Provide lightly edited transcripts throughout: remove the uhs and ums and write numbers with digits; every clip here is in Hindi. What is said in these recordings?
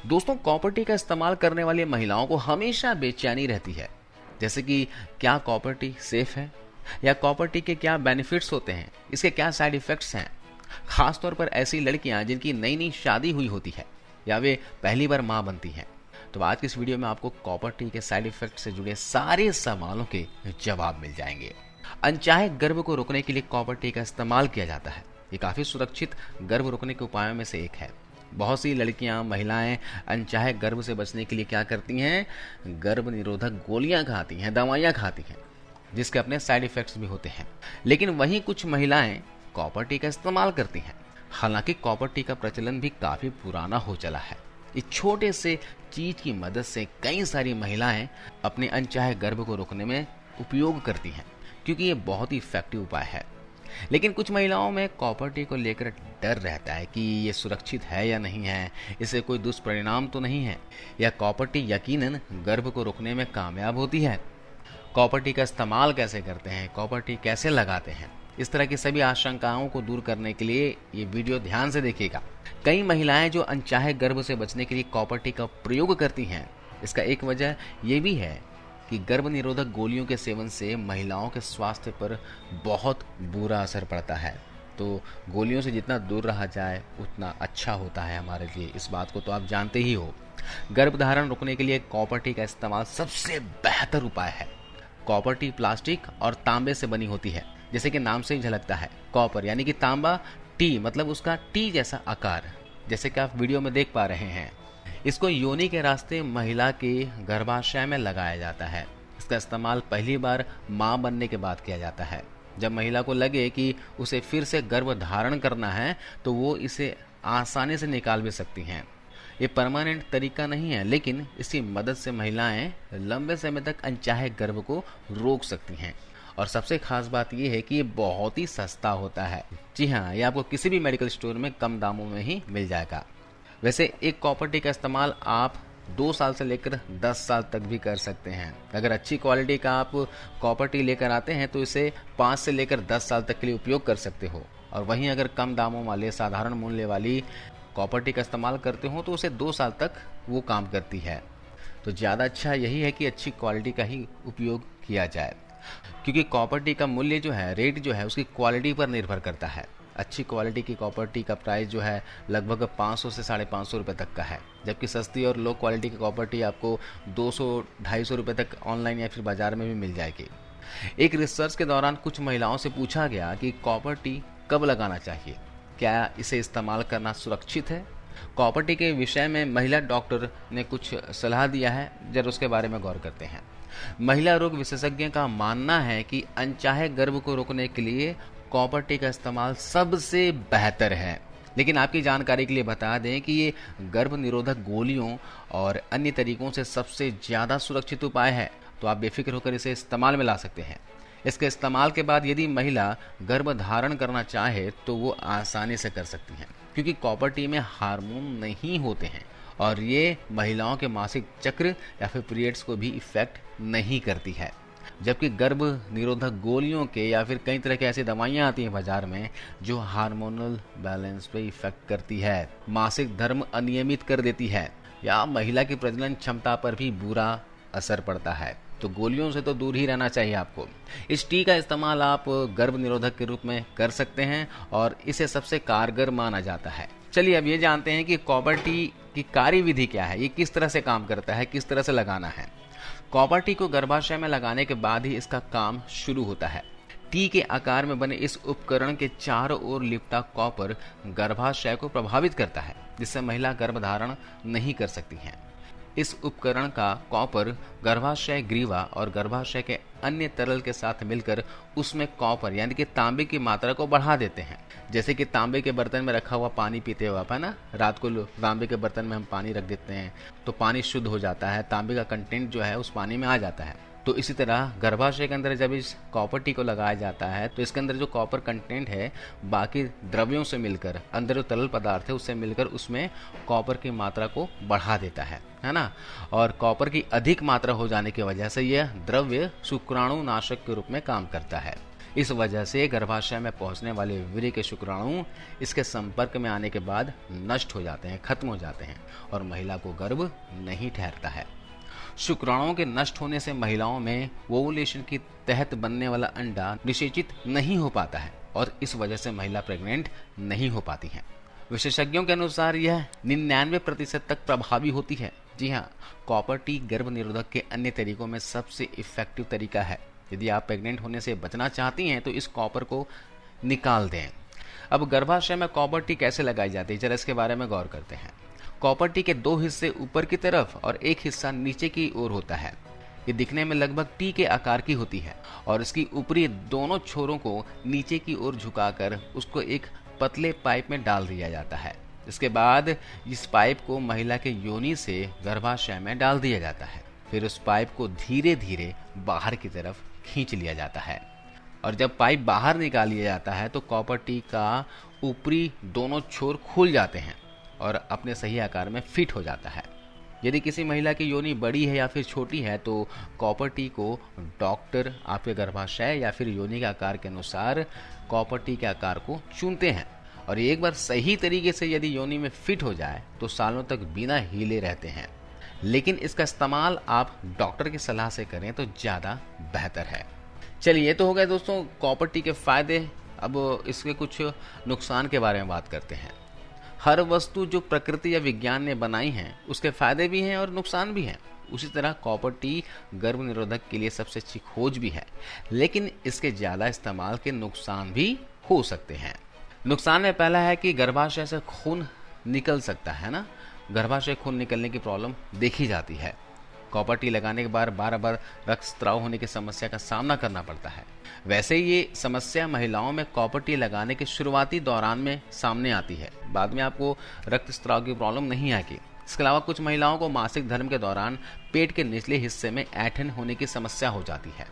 दोस्तों, कॉपर टी का इस्तेमाल करने वाली महिलाओं को हमेशा बेचैनी रहती है। जैसे कि क्या कॉपर टी सेफ है, या कॉपर टी के क्या बेनिफिट्स होते हैं, इसके क्या साइड इफेक्ट्स हैं। खासतौर पर ऐसी लड़कियां जिनकी नई नई शादी हुई होती है या वे पहली बार मां बनती हैं। तो आज की इस वीडियो में आपको कॉपर टी के साइड इफेक्ट से जुड़े सारे सवालों के जवाब मिल जाएंगे। अनचाहे गर्भ को रोकने के लिए कॉपर टी का इस्तेमाल किया जाता है। ये काफी सुरक्षित गर्भ रोकने के उपायों में से एक है। बहुत सी लड़कियां, महिलाएं अनचाहे गर्भ से बचने के लिए क्या करती हैं, गर्भ निरोधक गोलियां खाती हैं, दवाइयां खाती हैं, जिसके अपने साइड इफेक्ट्स भी होते हैं। लेकिन वहीं कुछ महिलाएं कॉपर टी का इस्तेमाल करती हैं। हालांकि कॉपर टी का प्रचलन भी काफी पुराना हो चला है। इस छोटे से चीज की मदद से कई सारी महिलाएं अपने अनचाहे गर्भ को रोकने में उपयोग करती हैं, क्योंकि ये बहुत ही इफेक्टिव उपाय है। लेकिन कुछ महिलाओं में कॉपर टी को लेकर डर रहता है कि ये सुरक्षित है या नहीं है, इससे कोई दुष्परिणाम तो नहीं है, या कॉपर टी यकीनन गर्भ को रोकने में कामयाब होती है। कॉपर टी का इस्तेमाल कैसे करते हैं, कॉपर टी कैसे लगाते हैं, इस तरह की सभी आशंकाओं को दूर करने के लिए ये वीडियो ध्यान से देखिएगा। कई महिलाएं जो अनचाहे गर्भ से बचने के लिए कॉपर टी का प्रयोग करती हैं, इसका एक वजह ये भी है कि गर्भ निरोधक गोलियों के सेवन से महिलाओं के स्वास्थ्य पर बहुत बुरा असर पड़ता है। तो गोलियों से जितना दूर रहा जाए उतना अच्छा होता है हमारे लिए, इस बात को तो आप जानते ही हो। गर्भधारण रोकने के लिए कॉपर टी का इस्तेमाल सबसे बेहतर उपाय है। कॉपर टी प्लास्टिक और तांबे से बनी होती है, जैसे कि नाम से ही झलकता है। कॉपर यानी कि तांबा, टी मतलब उसका टी जैसा आकार, जैसे कि आप वीडियो में देख पा रहे हैं। इसको योनि के रास्ते महिला के गर्भाशय में लगाया जाता है। इसका इस्तेमाल पहली बार मां बनने के बाद किया जाता है। जब महिला को लगे कि उसे फिर से गर्भ धारण करना है तो वो इसे आसानी से निकाल भी सकती हैं। ये परमानेंट तरीका नहीं है, लेकिन इसकी मदद से महिलाएं लंबे समय तक अनचाहे गर्भ को रोक सकती हैं। और सबसे खास बात यह है कि ये बहुत ही सस्ता होता है। जी हाँ, ये आपको किसी भी मेडिकल स्टोर में कम दामों में ही मिल जाएगा। वैसे एक कॉपर टी का इस्तेमाल आप 2 साल से लेकर 10 साल तक भी कर सकते हैं। अगर अच्छी क्वालिटी का आप कॉपर टी लेकर आते हैं तो इसे 5 से लेकर 10 साल तक के लिए उपयोग कर सकते हो। और वहीं अगर कम दामों वाले, साधारण मूल्य वाली कॉपर टी का इस्तेमाल करते हो तो उसे 2 साल तक वो काम करती है। तो ज़्यादा अच्छा यही है कि अच्छी क्वालिटी का ही उपयोग किया जाए, क्योंकि कॉपर टी का मूल्य जो है, रेट जो है, उसकी क्वालिटी पर निर्भर करता है। अच्छी क्वालिटी की कॉपर टी का प्राइस जो है लगभग 500 से 550 रुपये तक का है, जबकि सस्ती और लो क्वालिटी की कॉपर टी आपको 200-250 रुपये तक ऑनलाइन या फिर बाजार में भी मिल जाएगी। एक रिसर्च के दौरान कुछ महिलाओं से पूछा गया कि कॉपर टी कब लगाना चाहिए, क्या इसे इस्तेमाल करना सुरक्षित है। कॉपर टी के विषय में महिला डॉक्टर ने कुछ सलाह दिया है, जरा उसके बारे में गौर करते हैं। महिला रोग विशेषज्ञ का मानना है कि अनचाहे गर्भ को रोकने के लिए कॉपर टी का इस्तेमाल सबसे बेहतर है। लेकिन आपकी जानकारी के लिए बता दें कि ये गर्भ निरोधक गोलियों और अन्य तरीकों से सबसे ज़्यादा सुरक्षित उपाय है। तो आप बेफिक्र होकर इसे इस्तेमाल में ला सकते हैं। इसके इस्तेमाल के बाद यदि महिला गर्भ धारण करना चाहे तो वो आसानी से कर सकती हैं, क्योंकि कॉपर टी में हार्मोन नहीं होते हैं और ये महिलाओं के मासिक चक्र या फिर पीरियड्स को भी इफेक्ट नहीं करती है। जबकि गर्भ निरोधक गोलियों के या फिर कई तरह की ऐसी दवाइयां आती हैं बाजार में जो हार्मोनल बैलेंस पे इफेक्ट करती है, मासिक धर्म अनियमित कर देती है, या महिला की प्रजनन क्षमता पर भी बुरा असर पड़ता है। तो गोलियों से तो दूर ही रहना चाहिए आपको। इस टी का इस्तेमाल आप गर्भ निरोधक के रूप में कर सकते हैं और इसे सबसे कारगर माना जाता है। चलिए अब ये जानते हैं कि कॉपर टी की कार्यविधि क्या है, ये किस तरह से काम करता है, किस तरह से लगाना है। कॉपर टी को गर्भाशय में लगाने के बाद ही इसका काम शुरू होता है। टी के आकार में बने इस उपकरण के चारों ओर लिपटा कॉपर गर्भाशय को प्रभावित करता है, जिससे महिला गर्भधारण नहीं कर सकती हैं। इस उपकरण का कॉपर गर्भाशय ग्रीवा और गर्भाशय के अन्य तरल के साथ मिलकर उसमें कॉपर यानी कि तांबे की मात्रा को बढ़ा देते हैं। जैसे कि तांबे के बर्तन में रखा हुआ पानी पीते हो आप, है ना, रात को तांबे के बर्तन में हम पानी रख देते हैं तो पानी शुद्ध हो जाता है, तांबे का कंटेंट जो है उस पानी में आ जाता है। तो इसी तरह गर्भाशय के अंदर जब इस कॉपर टी को लगाया जाता है तो इसके अंदर जो कॉपर कंटेंट है बाकी द्रव्यों से मिलकर, अंदर जो तरल पदार्थ है उससे मिलकर उसमें कॉपर की मात्रा को बढ़ा देता है ना। और कॉपर की अधिक मात्रा हो जाने की वजह से यह द्रव्य शुक्राणु नाशक के रूप में काम करता है। इस वजह से गर्भाशय में पहुंचने वाले वीर्य के शुक्राणु इसके संपर्क में आने के बाद नष्ट हो जाते हैं, खत्म हो जाते हैं और महिला को गर्भ नहीं ठहरता है। शुक्राणुओं के नष्ट होने से महिलाओं में ओवुलेशन के तहत बनने वाला अंडा निषेचित नहीं हो पाता है और इस वजह से महिला प्रेग्नेंट नहीं हो पाती है। विशेषज्ञों के अनुसार यह 99% तक प्रभावी होती है। जी हाँ, कॉपर टी गर्भ निरोधक के अन्य तरीकों में सबसे इफेक्टिव तरीका है। यदि आप प्रेग्नेंट होने से बचना चाहती हैं तो इस कॉपर को निकाल दें। अब गर्भाशय में कॉपर टी कैसे लगाई जाती है, जरा इसके बारे में गौर करते हैं। कॉपर टी के 2 हिस्से ऊपर की तरफ और एक हिस्सा नीचे की ओर होता है। ये दिखने में लगभग टी के आकार की होती है और इसकी ऊपरी दोनों छोरों को नीचे की ओर झुकाकर उसको एक पतले पाइप में डाल दिया जाता है। इसके बाद इस पाइप को महिला के योनि से गर्भाशय में डाल दिया जाता है। फिर उस पाइप को धीरे धीरे बाहर की तरफ खींच लिया जाता है और जब पाइप बाहर निकाल लिया जाता है तो कॉपर टी का ऊपरी दोनों छोर खुल जाते हैं और अपने सही आकार में फिट हो जाता है। यदि किसी महिला की योनि बड़ी है या फिर छोटी है तो कॉपर टी को डॉक्टर आपके गर्भाशय या फिर योनि के आकार के अनुसार कॉपर टी के आकार को चुनते हैं और एक बार सही तरीके से यदि योनि में फिट हो जाए तो सालों तक बिना हिले रहते हैं। लेकिन इसका इस्तेमाल आप डॉक्टर की सलाह से करें तो ज़्यादा बेहतर है। चलिए, ये तो हो गए दोस्तों कॉपर टी के फायदे। अब इसके कुछ नुकसान के बारे में बात करते हैं। हर वस्तु जो प्रकृति या विज्ञान ने बनाई है उसके फायदे भी हैं और नुकसान भी हैं। उसी तरह कॉपर टी गर्भ निरोधक के लिए सबसे अच्छी खोज भी है, लेकिन इसके ज़्यादा इस्तेमाल के नुकसान भी हो सकते हैं। नुकसान में पहला है कि गर्भाशय से खून निकल सकता है ना, गर्भाशय खून निकलने की प्रॉब्लम देखी जाती है। कॉपर टी लगाने के बाद बार बार रक्तस्राव होने की समस्या का सामना करना पड़ता है। वैसे ये समस्या महिलाओं में कॉपर टी लगाने के शुरुआती दौरान में सामने आती है, बाद में आपको रक्तस्राव की प्रॉब्लम नहीं आएगी। इसके अलावा कुछ महिलाओं को मासिक धर्म के दौरान पेट के निचले हिस्से में ऐंठन होने की समस्या हो जाती है।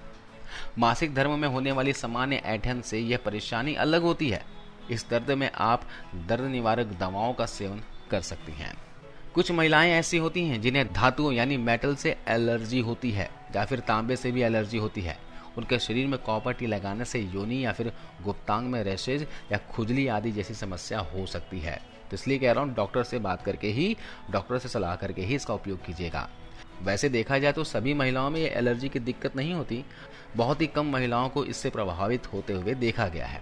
मासिक धर्म में होने वाली सामान्य ऐंठन से यह परेशानी अलग होती है। इस दर्द में आप दर्द निवारक दवाओं का सेवन कर सकती हैं। कुछ महिलाएं ऐसी होती हैं जिन्हें धातुओं यानी मेटल से एलर्जी होती है या फिर तांबे से भी एलर्जी होती है। उनके शरीर में कॉपर टी लगाने से योनि या फिर गुप्तांग में रैशेज या खुजली आदि जैसी समस्या हो सकती है। तो इसलिए कह रहा हूँ डॉक्टर से सलाह करके ही इसका उपयोग कीजिएगा। वैसे देखा जाए तो सभी महिलाओं में ये एलर्जी की दिक्कत नहीं होती, बहुत ही कम महिलाओं को इससे प्रभावित होते हुए देखा गया है।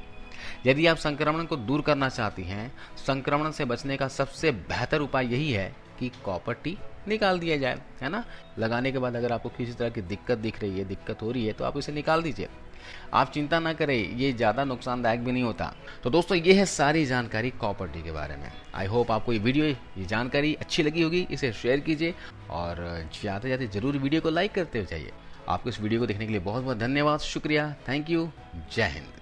यदि आप संक्रमण को दूर करना चाहती हैं, संक्रमण से बचने का सबसे बेहतर उपाय यही है कि कॉपर टी निकाल दिया जाए, है ना। लगाने के बाद अगर आपको किसी तरह की दिक्कत हो रही है तो आप इसे निकाल दीजिए। आप चिंता ना करें, ये ज़्यादा नुकसानदायक भी नहीं होता। तो दोस्तों, ये है सारी जानकारी कॉपर टी के बारे में। आई होप आपको ये जानकारी अच्छी लगी होगी। इसे शेयर कीजिए और ज़्यादा से ज़्यादा जरूर वीडियो को लाइक करते हुए जाइए। आपको इस वीडियो को देखने के लिए बहुत बहुत धन्यवाद, शुक्रिया, थैंक यू, जय हिंद।